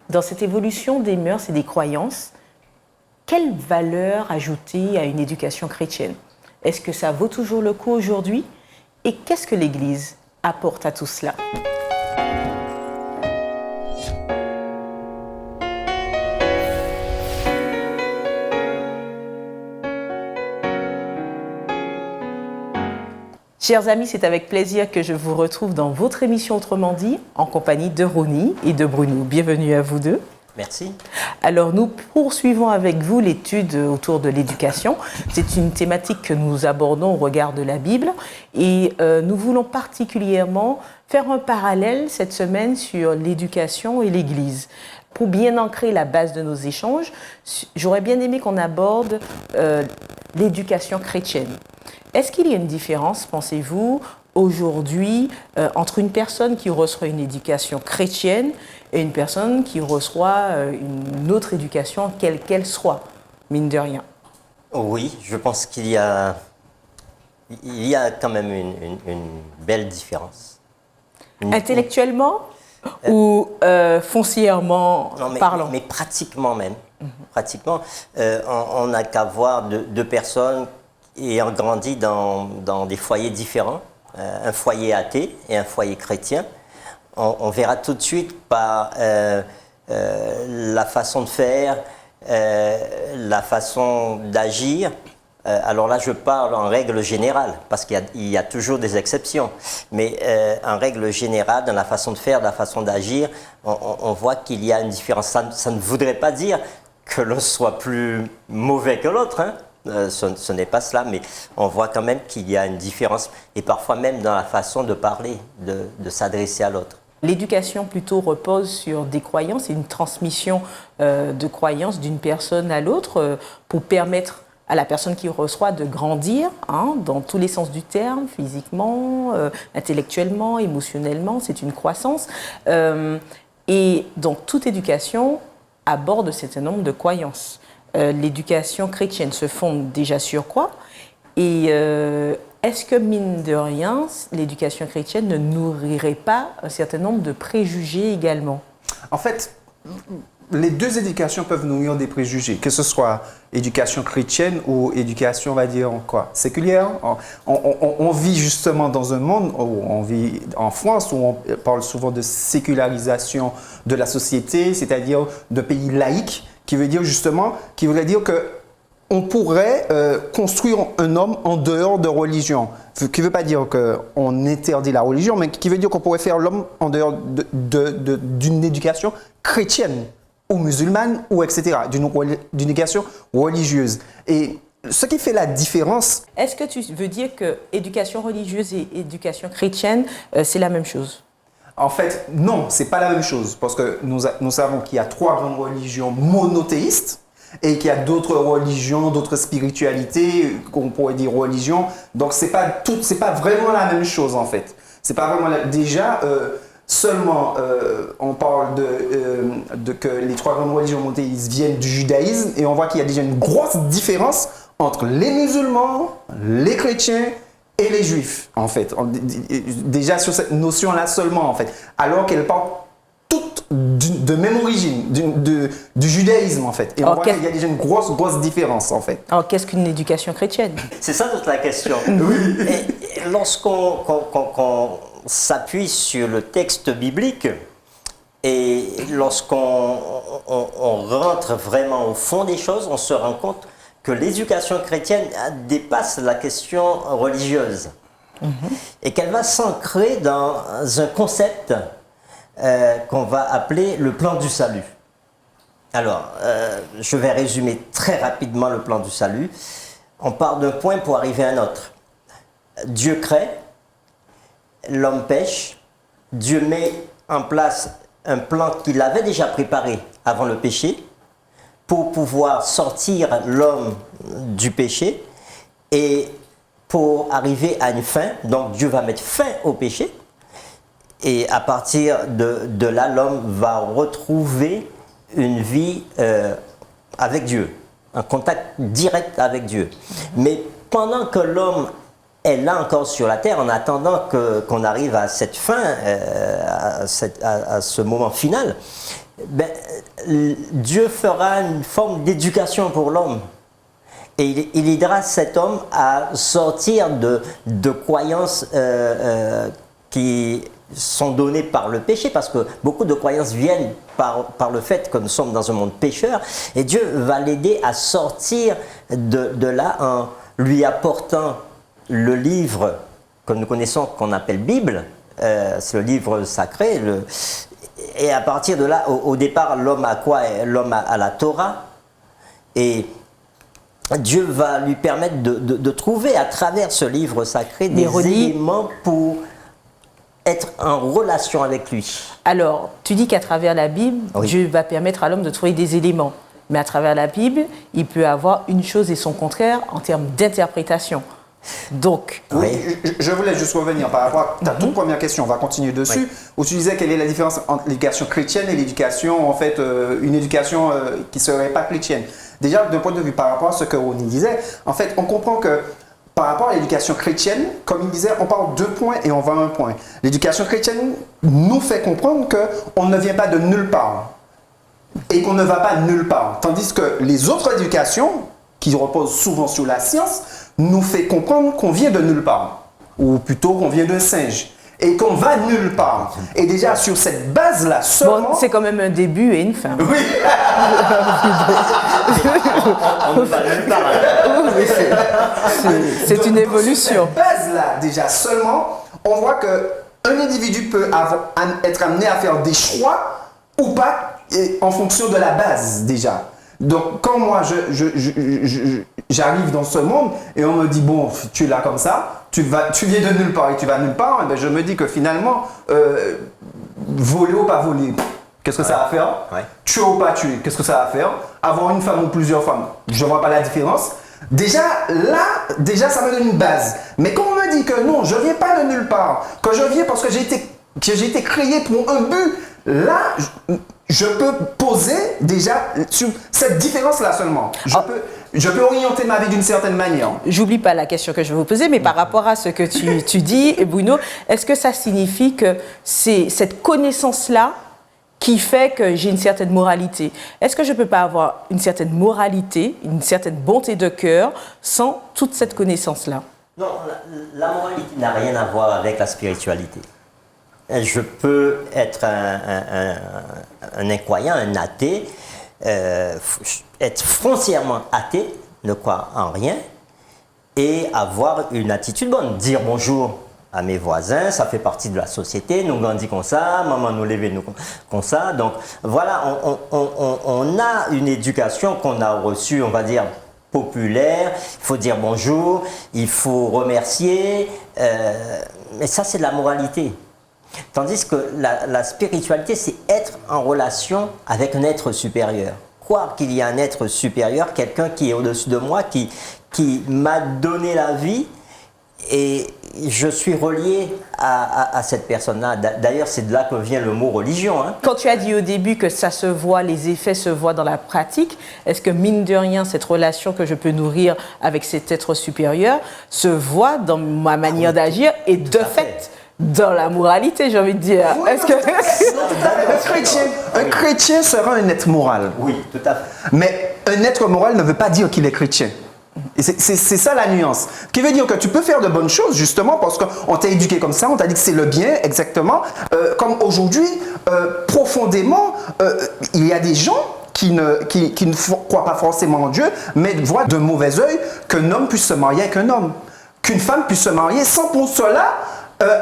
Dans cette évolution des mœurs et des croyances, quelle valeur ajouter à une éducation chrétienne? Est-ce que ça vaut toujours le coup aujourd'hui? Et qu'est-ce que l'Église apporte à tout cela? Chers amis, c'est avec plaisir que je vous retrouve dans votre émission Autrement dit, en compagnie de Ronnie et de Bruno. Bienvenue à vous deux. Merci. Alors, nous poursuivons avec vous l'étude autour de l'éducation. C'est une thématique que nous abordons au regard de la Bible et nous voulons particulièrement faire un parallèle cette semaine sur l'éducation et l'Église. Pour bien ancrer la base de nos échanges, j'aurais bien aimé qu'on aborde l'éducation chrétienne. Est-ce qu'il y a une différence, pensez-vous, aujourd'hui, entre une personne qui reçoit une éducation chrétienne et une personne qui reçoit une autre éducation, quelle qu'elle soit, mine de rien? Oui, je pense qu'il y a quand même une belle différence. Intellectuellement ou foncièrement parlant? Mais pratiquement même. Pratiquement, on n'a qu'à voir deux personnes ayant grandi dans des foyers différents, un foyer athée et un foyer chrétien. On verra tout de suite par la façon de faire, la façon d'agir. Alors là, je parle en règle générale, parce qu'il y a toujours des exceptions. Mais en règle générale, dans la façon de faire, dans la façon d'agir, on voit qu'il y a une différence. Ça ne voudrait pas dire que l'un soit plus mauvais que l'autre, hein. Ce n'est pas cela, mais on voit quand même qu'il y a une différence, et parfois même dans la façon de parler, de s'adresser à l'autre. L'éducation plutôt repose sur des croyances et une transmission de croyances d'une personne à l'autre pour permettre à la personne qui reçoit de grandir, hein, dans tous les sens du terme, physiquement, intellectuellement, émotionnellement, c'est une croissance. Et donc toute éducation aborde un certain nombre de croyances. L'éducation chrétienne se fonde déjà sur quoi? Et est-ce que, mine de rien, l'éducation chrétienne ne nourrirait pas un certain nombre de préjugés également? En fait, les deux éducations peuvent nourrir des préjugés, que ce soit éducation chrétienne ou éducation, on va dire, quoi, séculière. On vit justement dans un monde, où on vit en France, où on parle souvent de sécularisation de la société, c'est-à-dire de pays laïques, qui veut dire justement, qui voudrait dire que on pourrait construire un homme en dehors de religion. Ce qui ne veut pas dire qu'on interdit la religion, mais qui veut dire qu'on pourrait faire l'homme en dehors d'une éducation chrétienne ou musulmane, ou etc., d'une éducation religieuse. Et ce qui fait la différence... Est-ce que tu veux dire que éducation religieuse et éducation chrétienne, c'est la même chose? En fait, non, ce n'est pas la même chose, parce que nous savons qu'il y a 3 grandes religions monothéistes, et qu'il y a d'autres religions, d'autres spiritualités, qu'on pourrait dire religions. Donc, c'est pas vraiment la même chose, en fait. C'est pas vraiment déjà, seulement, on parle que les 3 grandes religions monothéistes viennent du judaïsme, et on voit qu'il y a déjà une grosse différence entre les musulmans, les chrétiens et les juifs, en fait. Déjà sur cette notion-là seulement, en fait. Alors qu'elles parlent toutes de même origine, du judaïsme, en fait. Et on voit qu'il y a déjà une grosse différence, en fait. Alors, qu'est-ce qu'une éducation chrétienne? C'est ça toute la question. Oui. Et lorsqu'on s'appuie sur le texte biblique, et lorsqu'on rentre vraiment au fond des choses, on se rend compte que l'éducation chrétienne dépasse la question religieuse. Et qu'elle va s'ancrer dans un concept qu'on va appeler le plan du salut. Alors, je vais résumer très rapidement le plan du salut. On part d'un point pour arriver à un autre. Dieu crée, l'homme pêche, Dieu met en place un plan qu'il avait déjà préparé avant le péché pour pouvoir sortir l'homme du péché et pour arriver à une fin. Donc Dieu va mettre fin au péché. Et à partir de là, l'homme va retrouver une vie avec Dieu, un contact direct avec Dieu. Mais pendant que l'homme est là encore sur la terre, en attendant qu'on arrive à cette fin, à ce moment final, Dieu fera une forme d'éducation pour l'homme. Et il aidera cet homme à sortir de croyances qui sont données par le péché, parce que beaucoup de croyances viennent par le fait que nous sommes dans un monde pécheur, et Dieu va l'aider à sortir de là en lui apportant le livre que nous connaissons, qu'on appelle Bible, c'est le livre sacré, et à partir de là, au départ, l'homme a quoi? L'homme a la Torah, et Dieu va lui permettre de trouver à travers ce livre sacré des éléments pour être en relation avec lui. Alors, tu dis qu'à travers la Bible, oui, Dieu va permettre à l'homme de trouver des éléments. Mais à travers la Bible, il peut avoir une chose et son contraire en termes d'interprétation. Donc, oui, je voulais juste revenir par rapport à ta toute première question, on va continuer dessus, où tu disais quelle est la différence entre l'éducation chrétienne et l'éducation, en fait, une éducation qui ne serait pas chrétienne. Déjà, d'un point de vue par rapport à ce que Ronnie disait, en fait, on comprend que par rapport à l'éducation chrétienne, comme il disait, on parle 2 points et on va à 1 point. L'éducation chrétienne nous fait comprendre qu'on ne vient pas de nulle part et qu'on ne va pas nulle part. Tandis que les autres éducations, qui reposent souvent sur la science, nous fait comprendre qu'on vient de nulle part, ou plutôt qu'on vient d'un singe, et qu'on va nulle part. Et déjà, sur cette base-là seulement... Bon, c'est quand même un début et une fin. Oui. On ne va nulle part. C'est une évolution. Sur cette base-là, déjà seulement, on voit qu'un individu peut être amené à faire des choix ou pas en fonction de la base, déjà. Donc, quand moi, j'arrive dans ce monde et on me dit, bon, tu es là comme ça, tu viens de nulle part et tu vas nulle part, et bien, je me dis que finalement, voler ou pas voler, qu'est-ce que ça va faire? Tuer ou pas tuer, qu'est-ce que ça va faire? Avoir une femme ou plusieurs femmes, je ne vois pas la différence. Déjà, là, ça me donne une base. Mais quand on me dit que non, je ne viens pas de nulle part, que je viens parce que j'ai été créé pour un but, là, je peux poser déjà sur cette différence-là seulement. Je peux orienter ma vie d'une certaine manière. J'oublie pas la question que je vais vous poser, mais par rapport à ce que tu dis, Bruno, est-ce que ça signifie que c'est cette connaissance-là qui fait que j'ai une certaine moralité? Est-ce que je ne peux pas avoir une certaine moralité, une certaine bonté de cœur sans toute cette connaissance-là? Non, la moralité n'a rien à voir avec la spiritualité. Je peux être un incroyant, un athée, être foncièrement athée, ne croire en rien, et avoir une attitude bonne. Dire bonjour à mes voisins, ça fait partie de la société, nous grandissons comme ça, maman nous lève nous comme ça. Donc voilà, on a une éducation qu'on a reçue, on va dire, populaire. Il faut dire bonjour, il faut remercier, mais ça c'est de la moralité. Tandis que la spiritualité, c'est être en relation avec un être supérieur. Croire qu'il y a un être supérieur, quelqu'un qui est au-dessus de moi, qui m'a donné la vie, et je suis relié à cette personne-là. D'ailleurs, c'est de là que vient le mot religion. Hein. Quand tu as dit au début que ça se voit, les effets se voient dans la pratique, est-ce que mine de rien, cette relation que je peux nourrir avec cet être supérieur se voit dans ma manière d'agir et de fait dans la moralité, j'ai envie de dire. Oui, est-ce que un chrétien sera un être moral? Oui, tout à fait. Mais un être moral ne veut pas dire qu'il est chrétien. C'est ça la nuance. Ce qui veut dire que tu peux faire de bonnes choses, justement, parce qu'on t'a éduqué comme ça, on t'a dit que c'est le bien, exactement. Comme aujourd'hui, profondément, il y a des gens qui ne croient pas forcément en Dieu, mais voient d'un mauvais œil qu'un homme puisse se marier avec un homme, qu'une femme puisse se marier sans pour cela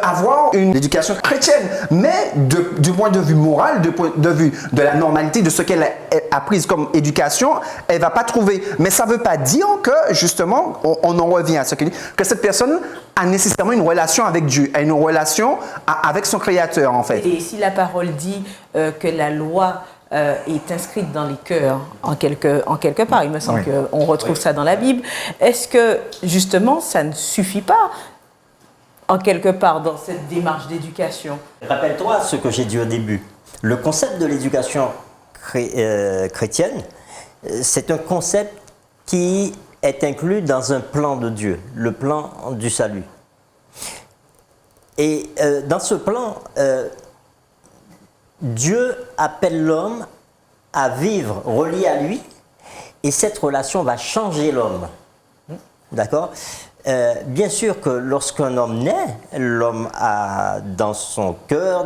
avoir une éducation chrétienne, mais du point de vue moral, du point de vue de la normalité, de ce qu'elle a prise comme éducation, elle ne va pas trouver. Mais ça ne veut pas dire que, justement, on en revient à ce qu'il dit, que cette personne a nécessairement une relation avec Dieu, a une relation avec son Créateur, en fait. Et si la parole dit que la loi est inscrite dans les cœurs, en quelque part, il me semble qu'on retrouve ça dans la Bible, est-ce que, justement, ça ne suffit pas en quelque part dans cette démarche d'éducation? Rappelle-toi ce que j'ai dit au début. Le concept de l'éducation chrétienne, c'est un concept qui est inclus dans un plan de Dieu, le plan du salut. Et dans ce plan, Dieu appelle l'homme à vivre relié à lui, et cette relation va changer l'homme. D'accord ? Bien sûr que lorsqu'un homme naît, l'homme a dans son cœur,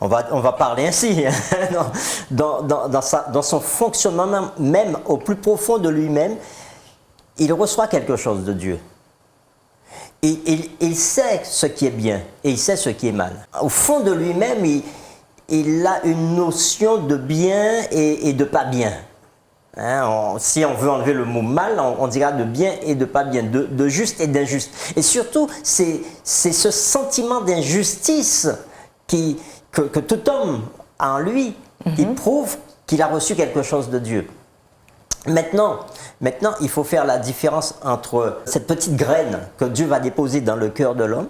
on va parler ainsi, dans son fonctionnement même au plus profond de lui-même, il reçoit quelque chose de Dieu. Et il sait ce qui est bien et il sait ce qui est mal. Au fond de lui-même, il a une notion de bien et de pas bien. Hein, si on veut enlever le mot mal, on dira de bien et de pas bien, de juste et d'injuste. Et surtout, c'est ce sentiment d'injustice que tout homme a en lui, qui prouve qu'il a reçu quelque chose de Dieu. Maintenant, il faut faire la différence entre cette petite graine que Dieu va déposer dans le cœur de l'homme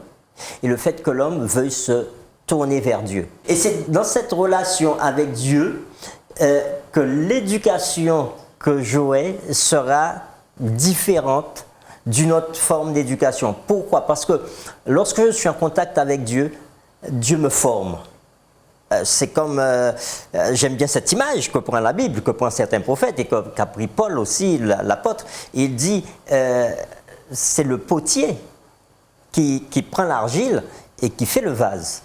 et le fait que l'homme veuille se tourner vers Dieu. Et c'est dans cette relation avec Dieu que l'éducation que j'aurai sera différente d'une autre forme d'éducation. Pourquoi ? Parce que lorsque je suis en contact avec Dieu, Dieu me forme. C'est comme, j'aime bien cette image que prend la Bible, que prend certains prophètes et qu'a pris Paul aussi, l'apôtre. Il dit, c'est le potier qui prend l'argile et qui fait le vase.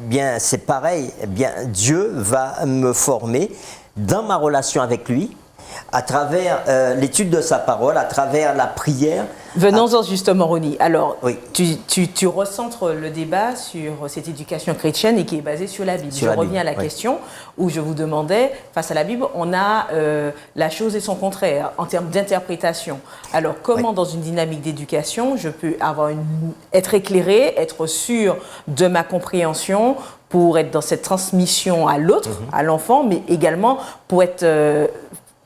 Bien, c'est pareil, bien, Dieu va me former dans ma relation avec lui, à travers l'étude de sa parole, à travers la prière. Venons-en justement, Ronnie. Alors, oui. tu recentres le débat sur cette éducation chrétienne et qui est basée sur la Bible. Je reviens à la question où je vous demandais, face à la Bible, on a la chose et son contraire en termes d'interprétation. Alors, comment dans une dynamique d'éducation, je peux être éclairé, être sûr de ma compréhension pour être dans cette transmission à l'autre, à l'enfant, mais également pour être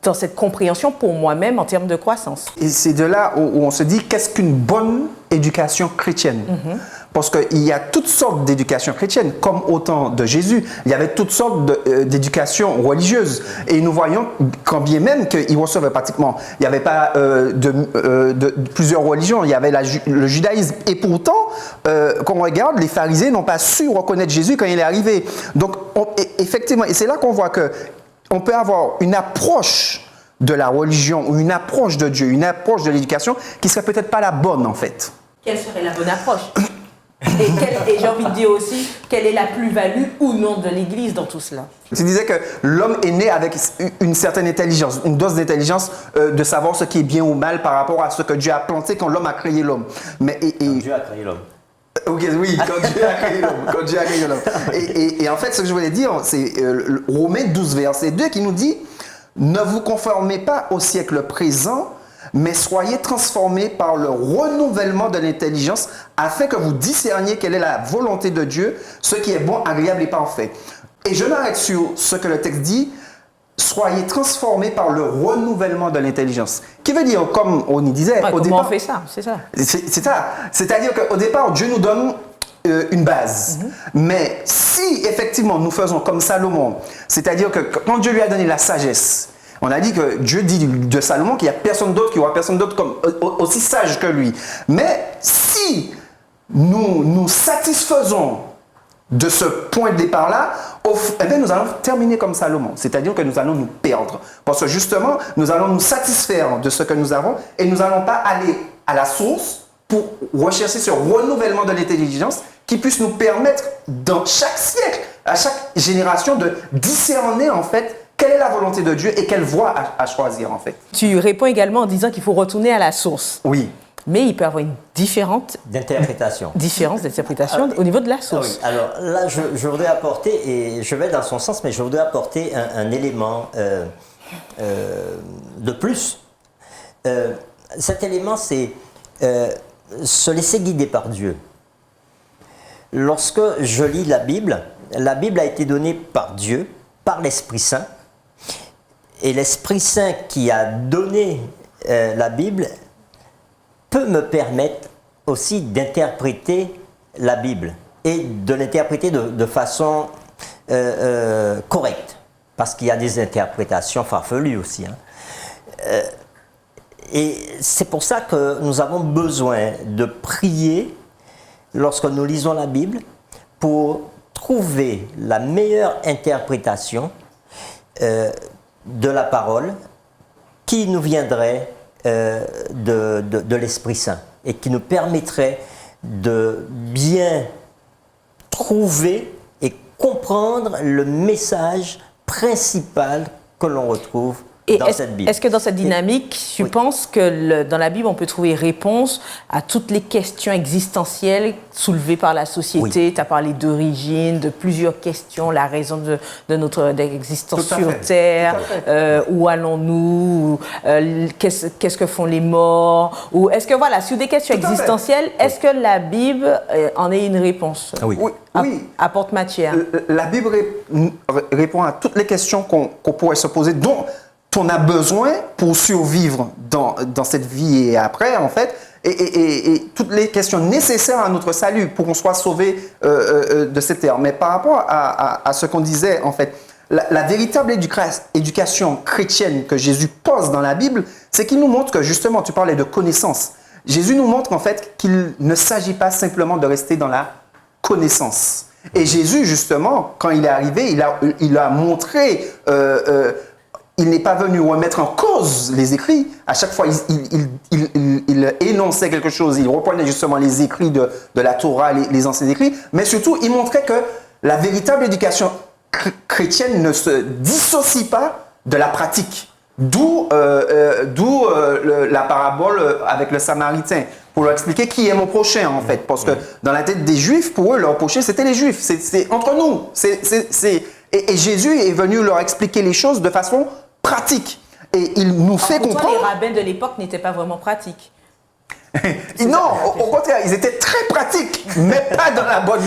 dans cette compréhension pour moi-même en termes de croissance. Et c'est de là où on se dit qu'est-ce qu'une bonne éducation chrétienne. Parce qu'il y a toutes sortes d'éducation chrétienne, comme au temps de Jésus, il y avait toutes sortes d'éducation religieuse. Et nous voyons quand bien même qu'ils recevaient pratiquement, il n'y avait pas de plusieurs religions, il y avait le judaïsme. Et pourtant, quand on regarde, les pharisiens n'ont pas su reconnaître Jésus quand il est arrivé. Donc, effectivement, et c'est là qu'on voit que on peut avoir une approche de la religion ou une approche de Dieu, une approche de l'éducation qui ne serait peut-être pas la bonne en fait. Quelle serait la bonne approche ? Et j'ai envie de dire aussi, quelle est la plus-value ou non de l'Église dans tout cela ? Tu disais que l'homme est né avec une certaine intelligence, une dose d'intelligence de savoir ce qui est bien ou mal par rapport à ce que Dieu a planté quand l'homme a créé l'homme. Quand Dieu a créé l'homme. Ok, oui, quand Dieu a créé l'homme. Et en fait, ce que je voulais dire, c'est Romains 12, verset 2 qui nous dit « Ne vous conformez pas au siècle présent, mais soyez transformés par le renouvellement de l'intelligence afin que vous discerniez quelle est la volonté de Dieu, ce qui est bon, agréable et parfait. » Et je m'arrête sur ce que le texte dit, soyez transformés par le renouvellement de l'intelligence. Qui veut dire, comme on y disait, au départ... Comment on fait ça ? C'est ça. C'est ça. C'est-à-dire qu'au départ, Dieu nous donne une base. Mais si, effectivement, nous faisons comme Salomon, c'est-à-dire que quand Dieu lui a donné la sagesse, on a dit que Dieu dit de Salomon qu'il n'y a personne d'autre, qu'il n'y aura personne d'autre comme aussi sage que lui. Mais si nous nous satisfaisons de ce point de départ-là, nous allons terminer comme Salomon. C'est-à-dire que nous allons nous perdre. Parce que justement, nous allons nous satisfaire de ce que nous avons et nous n'allons pas aller à la source pour rechercher ce renouvellement de l'intelligence qui puisse nous permettre, dans chaque siècle, à chaque génération, de discerner en fait quelle est la volonté de Dieu et quelle voie à choisir en fait. Tu réponds également en disant qu'il faut retourner à la source. Oui. Mais il peut y avoir une différence d'interprétation au niveau de la source. Oui. Alors là, je voudrais apporter, et je vais dans son sens, mais je voudrais apporter un élément de plus. Cet élément, c'est se laisser guider par Dieu. Lorsque je lis la Bible a été donnée par Dieu, par l'Esprit Saint, et l'Esprit Saint qui a donné la Bible peut me permettre aussi d'interpréter la Bible et de l'interpréter de façon correcte, parce qu'il y a des interprétations farfelues aussi. Et c'est pour ça que nous avons besoin de prier lorsque nous lisons la Bible pour trouver la meilleure interprétation de la parole qui nous viendrait de l'Esprit Saint et qui nous permettrait de bien trouver et comprendre le message principal que l'on retrouve Et dans cette Bible. est-ce que dans cette dynamique, tu Oui. penses que dans la Bible, on peut trouver réponse à toutes les questions existentielles soulevées par la société? Tu as parlé d'origine, de plusieurs questions, la raison de notre existence Tout à sur fait. Terre, Tout à où allons-nous, qu'est-ce que font les morts, ou est-ce que voilà, sur des questions Tout à fait. existentielles, est-ce que la Bible en est une réponse? Oui. Oui, oui. Apporte matière. La Bible répond à toutes les questions qu'on pourrait se poser, dont on a besoin pour survivre dans cette vie et après, en fait, et toutes les questions nécessaires à notre salut pour qu'on soit sauvé de cette terre. Mais par rapport à ce qu'on disait, en fait, la véritable éducation chrétienne que Jésus pose dans la Bible, c'est qu'il nous montre que, justement, tu parlais de connaissance. Jésus nous montre, en fait, qu'il ne s'agit pas simplement de rester dans la connaissance. Et Jésus, justement, quand il est arrivé, il a montré... il n'est pas venu remettre en cause les écrits. À chaque fois, il énonçait quelque chose. Il reprenait justement les écrits de la Torah, les anciens écrits. Mais surtout, il montrait que la véritable éducation chrétienne ne se dissocie pas de la pratique. D'où la parabole avec le Samaritain, pour leur expliquer qui est mon prochain, en fait. Parce que dans la tête des Juifs, pour eux, leur prochain, c'était les Juifs. C'est entre nous. Et Jésus est venu leur expliquer les choses de façon pratique. Et il nous fait Pourtant, comprendre... les rabbins de l'époque n'étaient pas vraiment pratiques. Non, au contraire, ils étaient très pratiques, mais pas dans la bonne...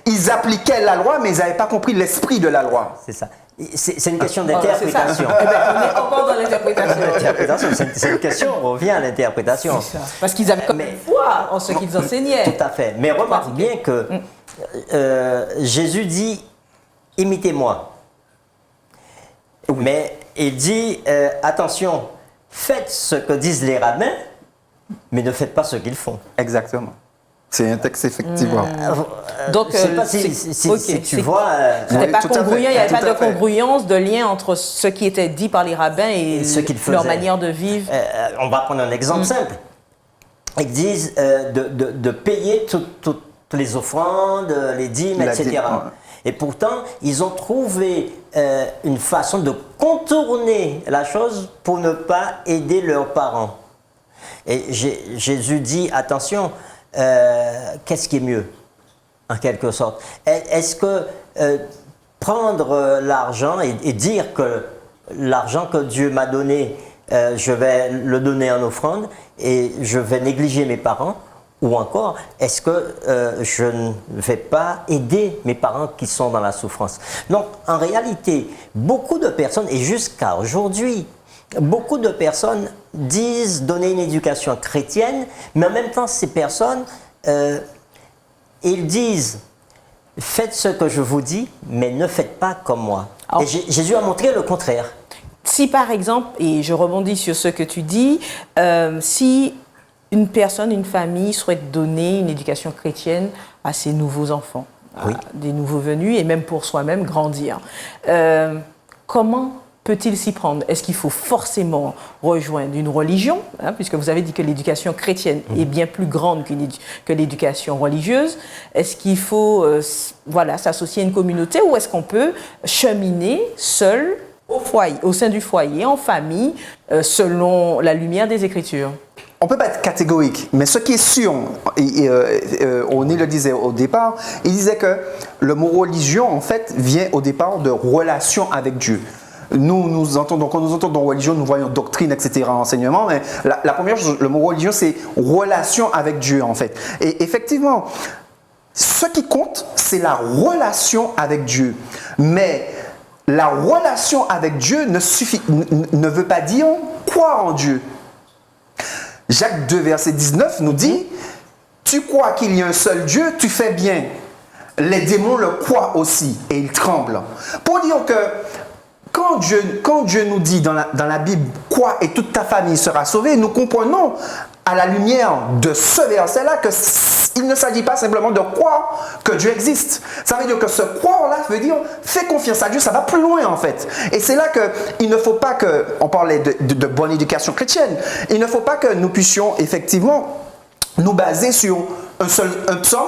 Ils appliquaient la loi, mais ils n'avaient pas compris l'esprit de la loi. C'est ça. C'est une question Voilà, c'est ça. d'interprétation. Eh ben, on est encore dans l'interprétation. L'interprétation, c'est une question, on revient à l'interprétation. C'est ça. Parce qu'ils avaient comme Mais- foi en ce qu'ils enseignaient. Tout à fait. Mais remarque bien que Jésus dit « imitez-moi ». Mais il dit attention, faites ce que disent les rabbins, mais ne faites pas ce qu'ils font. Exactement. C'est un texte, effectivement. Donc, je ne sais pas c'est- si ok, tu c'est- vois. C'était Oui, pas tout à fait. congruent, il n'y avait Tout pas de à fait. congruence, de lien entre ce qui était dit par les rabbins et Ce qu'ils leur faisaient. manière de vivre. On va prendre un exemple simple. Ils disent de payer toutes les offrandes, les dîmes, La etc. dîme, ouais. Et pourtant, ils ont trouvé une façon de contourner la chose pour ne pas aider leurs parents. Et Jésus dit, attention, qu'est-ce qui est mieux, en quelque sorte? Est-ce que prendre l'argent et dire que l'argent que Dieu m'a donné, je vais le donner en offrande et je vais négliger mes parents? Ou encore, est-ce que je ne vais pas aider mes parents qui sont dans la souffrance? Donc, en réalité, beaucoup de personnes, et jusqu'à aujourd'hui, beaucoup de personnes disent donner une éducation chrétienne, mais en même temps, ces personnes, ils disent faites ce que je vous dis, mais ne faites pas comme moi. Alors- Et Jésus a montré le contraire. Si par exemple, et je rebondis sur ce que tu dis, si une personne, une famille souhaite donner une éducation chrétienne à ses nouveaux enfants, Oui. à des nouveaux venus, et même pour soi-même grandir, comment peut-il s'y prendre? Est-ce qu'il faut forcément rejoindre une religion, hein, puisque vous avez dit que l'éducation chrétienne est bien plus grande que l'éducation religieuse? Est-ce qu'il faut voilà, s'associer à une communauté, ou est-ce qu'on peut cheminer seul au foyer, au sein du foyer, en famille, selon la lumière des Écritures? On ne peut pas être catégorique, mais ce qui est sûr, O'Neill le disait au départ, il disait que le mot religion, en fait, vient au départ de relation avec Dieu. Quand nous entendons religion, nous voyons doctrine, etc., enseignement, mais la première chose, le mot religion, c'est relation avec Dieu, en fait. Et effectivement, ce qui compte, c'est la relation avec Dieu. Mais la relation avec Dieu ne veut pas dire croire en Dieu. Jacques 2, verset 19 nous dit « Tu crois qu'il y a un seul Dieu, tu fais bien. Les démons le croient aussi et ils tremblent. » Pour dire que quand Dieu nous dit dans la Bible « Crois et toute ta famille sera sauvée », nous comprenons à la lumière de ce verset-là que il ne s'agit pas simplement de croire que Dieu existe. Ça veut dire que ce croire-là veut dire fais confiance à Dieu, ça va plus loin en fait. Et c'est là qu'il ne faut pas que, on parlait de bonne éducation chrétienne, il ne faut pas que nous puissions effectivement nous baser sur un psaume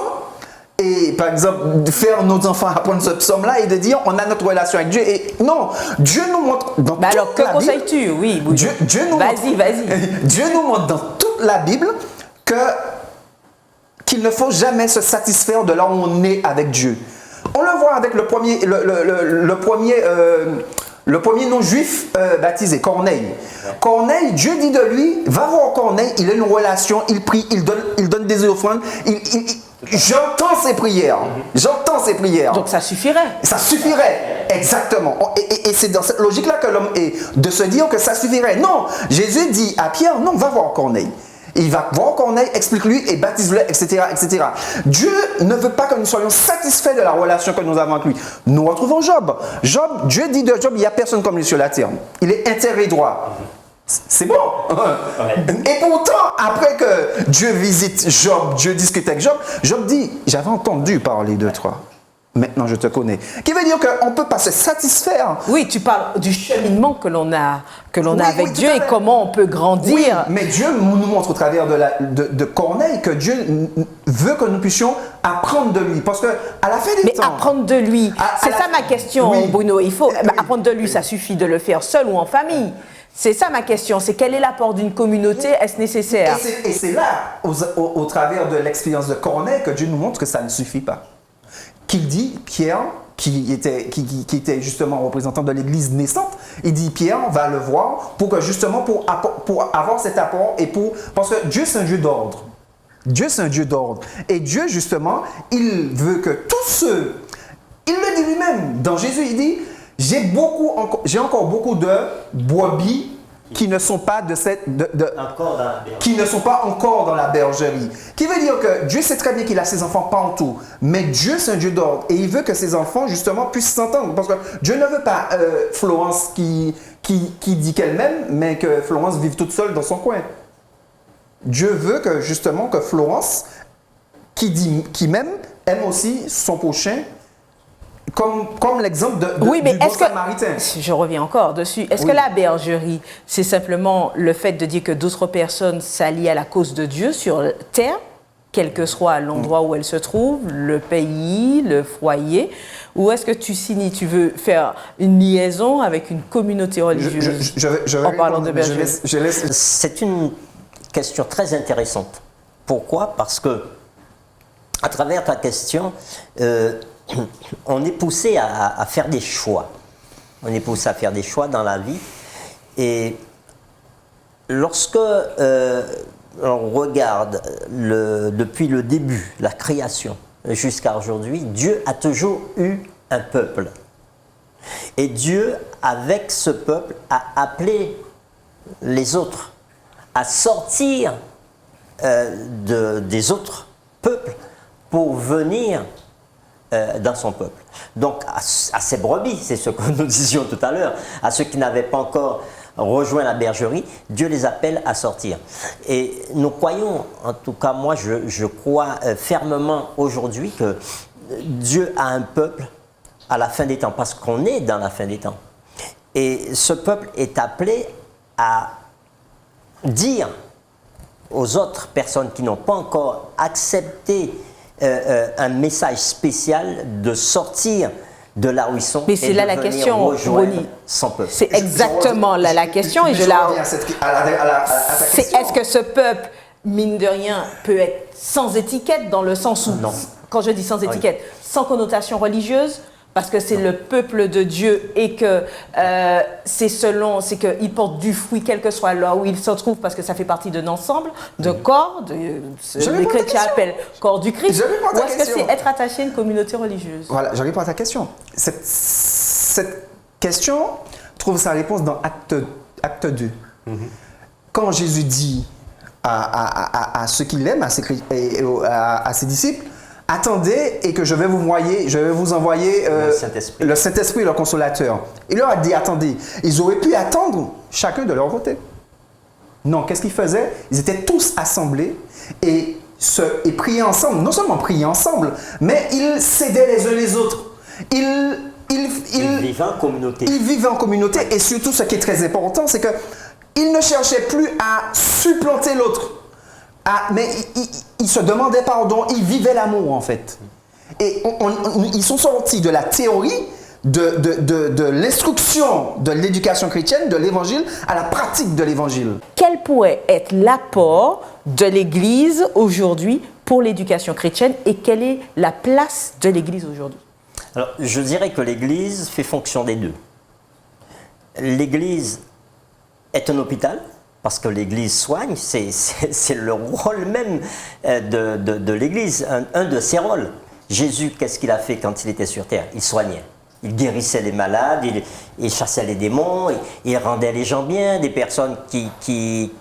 et par exemple faire nos enfants apprendre ce psaume-là et de dire on a notre relation avec Dieu. Et non, Dieu nous montre dans toute alors, que la Bible, conseilles-tu? Oui, Dieu nous vas-y, montre, vas-y. Dieu nous montre dans toute la Bible qu'il ne faut jamais se satisfaire de là où on est avec Dieu. On le voit avec le premier non-juif baptisé, Corneille. Corneille, Dieu dit de lui, va voir Corneille, il a une relation, il prie, il donne des offrandes, j'entends ses prières. J'entends ses prières. Donc ça suffirait. Ça suffirait, exactement. Et c'est dans cette logique-là que l'homme est, de se dire que ça suffirait. Non, Jésus dit à Pierre, non, va voir Corneille. Il va voir Corneille, explique-lui et baptise-le, etc., etc. Dieu ne veut pas que nous soyons satisfaits de la relation que nous avons avec lui. Nous retrouvons Job. Dieu dit de Job, il n'y a personne comme lui sur la terre. Il est intègre et droit. C'est bon. Et pourtant, après que Dieu visite Job, Dieu discute avec Job, Job dit, j'avais entendu parler de toi. Maintenant, je te connais. Qui veut dire qu'on ne peut pas se satisfaire. Oui, tu parles du cheminement que l'on a avec Dieu et comment on peut grandir. Oui, mais Dieu nous montre au travers de Corneille que Dieu veut que nous puissions apprendre de lui. Parce que à la fin des temps... Mais apprendre de lui, c'est ça ma question, oui. Bruno. Il faut apprendre de lui, ça suffit de le faire seul ou en famille. C'est ça ma question, c'est quel est l'apport d'une communauté, est-ce nécessaire? Et c'est là, au travers de l'expérience de Corneille, que Dieu nous montre que ça ne suffit pas. Qu'il dit, Pierre, qui était justement représentant de l'église naissante, il dit, Pierre va le voir pour que justement, pour avoir cet apport et parce que Dieu c'est un Dieu d'ordre. Dieu c'est un Dieu d'ordre. Et Dieu justement, il veut que tous ceux, il le dit lui-même, dans Jésus il dit, j'ai encore beaucoup de brebis qui ne sont pas qui ne sont pas encore dans la bergerie. Qui veut dire que Dieu sait très bien qu'il a ses enfants partout, mais Dieu c'est un Dieu d'ordre et il veut que ses enfants justement puissent s'entendre parce que Dieu ne veut pas Florence qui dit qu'elle m'aime, mais que Florence vive toute seule dans son coin. Dieu veut que justement que Florence qui m'aime aime aussi son prochain. Comme l'exemple oui, mais du bon Samaritain. Je reviens encore dessus. Est-ce que la bergerie, c'est simplement le fait de dire que d'autres personnes s'allient à la cause de Dieu sur terre, quel que soit l'endroit où elle se trouve, le pays, le foyer, ou est-ce que tu veux faire une liaison avec une communauté religieuse en parlant de bergerie? C'est une question très intéressante. Pourquoi? Parce que, à travers ta question, on est poussé à faire des choix. On est poussé à faire des choix dans la vie. Et lorsque on regarde depuis le début, la création, jusqu'à aujourd'hui, Dieu a toujours eu un peuple. Et Dieu, avec ce peuple, a appelé les autres à sortir des autres peuples pour venir dans son peuple. Donc à ces brebis, c'est ce que nous disions tout à l'heure, à ceux qui n'avaient pas encore rejoint la bergerie, Dieu les appelle à sortir. Et nous croyons, en tout cas moi je crois fermement aujourd'hui que Dieu a un peuple à la fin des temps, parce qu'on est dans la fin des temps. Et ce peuple est appelé à dire aux autres personnes qui n'ont pas encore accepté un message spécial de sortir de là où ils sont. Mais c'est là la question, Ronnie. Son peuple. C'est exactement là la question. Et je la. C'est est-ce que ce peuple, mine de rien, peut être sans étiquette dans le sens où, non. Quand je dis sans étiquette, sans connotation religieuse, parce que c'est le peuple de Dieu et que c'est qu'il porte du fruit quel que soit là où il se trouve, parce que ça fait partie d'un ensemble, d'un corps, les chrétiens appellent corps du Christ. Ou est-ce que c'est être attaché à une communauté religieuse? Voilà, je réponds à ta question. Cette question trouve sa réponse dans Acte 2. Quand Jésus dit à ceux qu'il aime, à ses disciples, attendez et que je vais vous envoyer le Saint-Esprit, le Consolateur. Il leur a dit attendez. Ils auraient pu attendre chacun de leur côté. Non, qu'est-ce qu'ils faisaient? Ils étaient tous assemblés et et priaient ensemble, non seulement priaient ensemble, mais ils s'aidaient les uns les autres. Ils vivaient en communauté. Ils vivaient en communauté et surtout ce qui est très important, c'est qu'ils ne cherchaient plus à supplanter l'autre, mais ils se demandaient pardon, ils vivaient l'amour en fait. Et ils sont sortis de la théorie, de l'instruction de l'éducation chrétienne, de l'évangile, à la pratique de l'évangile. Quel pourrait être l'apport de l'Église aujourd'hui pour l'éducation chrétienne et quelle est la place de l'Église aujourd'hui? Alors, je dirais que l'Église fait fonction des deux. L'Église est un hôpital, parce que l'Église soigne, c'est le rôle même de l'Église, un de ses rôles. Jésus, qu'est-ce qu'il a fait quand il était sur terre? Il soignait. Il guérissait les malades, il chassait les démons, il rendait les gens bien, des personnes qui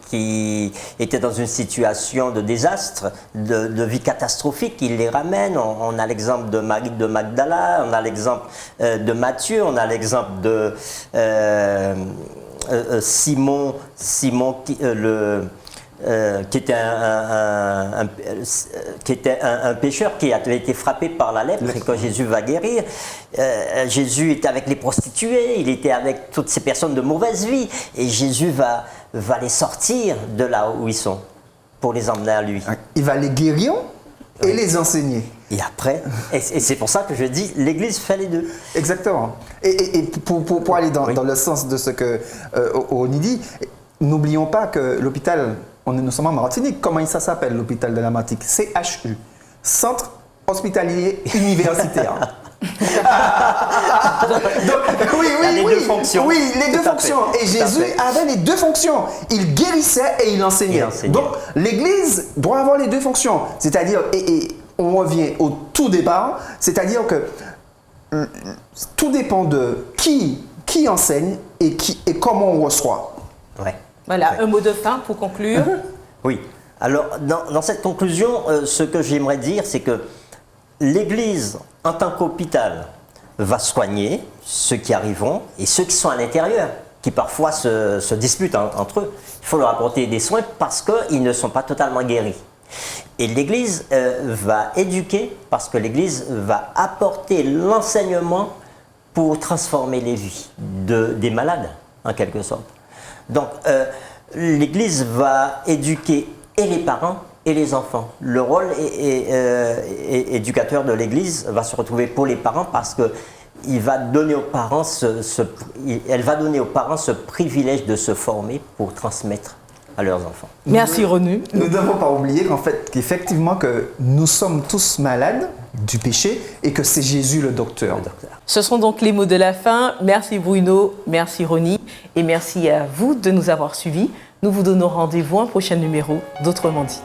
étaient dans une situation de désastre, de vie catastrophique, il les ramène. On a l'exemple de Marie de Magdala, on a l'exemple de Matthieu, on a l'exemple de Simon qui était un pécheur qui avait été frappé par la lèpre et que Jésus va guérir. Jésus était avec les prostituées, il était avec toutes ces personnes de mauvaise vie et Jésus va les sortir de là où ils sont pour les emmener à lui. Il va les guérir et les enseigner. Et après, et c'est pour ça que je dis, l'Église fait les deux. Exactement. Et pour aller dans le sens de ce que Ronnie dit, n'oublions pas que l'hôpital, nous sommes en Martinique, comment ça s'appelle l'hôpital de la Martinique? CHU, Centre Hospitalier Universitaire. Donc, oui, les deux fonctions. Oui, les deux fonctions. Et Jésus avait les deux fonctions. Il guérissait et il enseignait. Donc, l'Église doit avoir les deux fonctions. C'est-à-dire, et on revient au tout départ, c'est-à-dire que tout dépend de qui enseigne et comment on reçoit. Ouais. Voilà, un mot de fin pour conclure. Oui. Alors, dans cette conclusion, ce que j'aimerais dire, c'est que l'Église, en tant qu'hôpital, va soigner ceux qui arriveront et ceux qui sont à l'intérieur, qui parfois se disputent entre eux. Il faut leur apporter des soins parce qu'ils ne sont pas totalement guéris. Et l'Église va éduquer parce que l'Église va apporter l'enseignement pour transformer les vies des malades, en quelque sorte. Donc, l'Église va éduquer et les parents et les enfants. Le rôle éducateur de l'Église va se retrouver pour les parents parce qu'elle va donner aux parents ce privilège de se former pour transmettre à leurs enfants. Merci René. Nous ne devons pas oublier qu'effectivement que nous sommes tous malades du péché et que c'est Jésus le docteur. Ce sont donc les mots de la fin. Merci Bruno, merci Ronnie et merci à vous de nous avoir suivis. Nous vous donnons rendez-vous à un prochain numéro d'Autrement dit.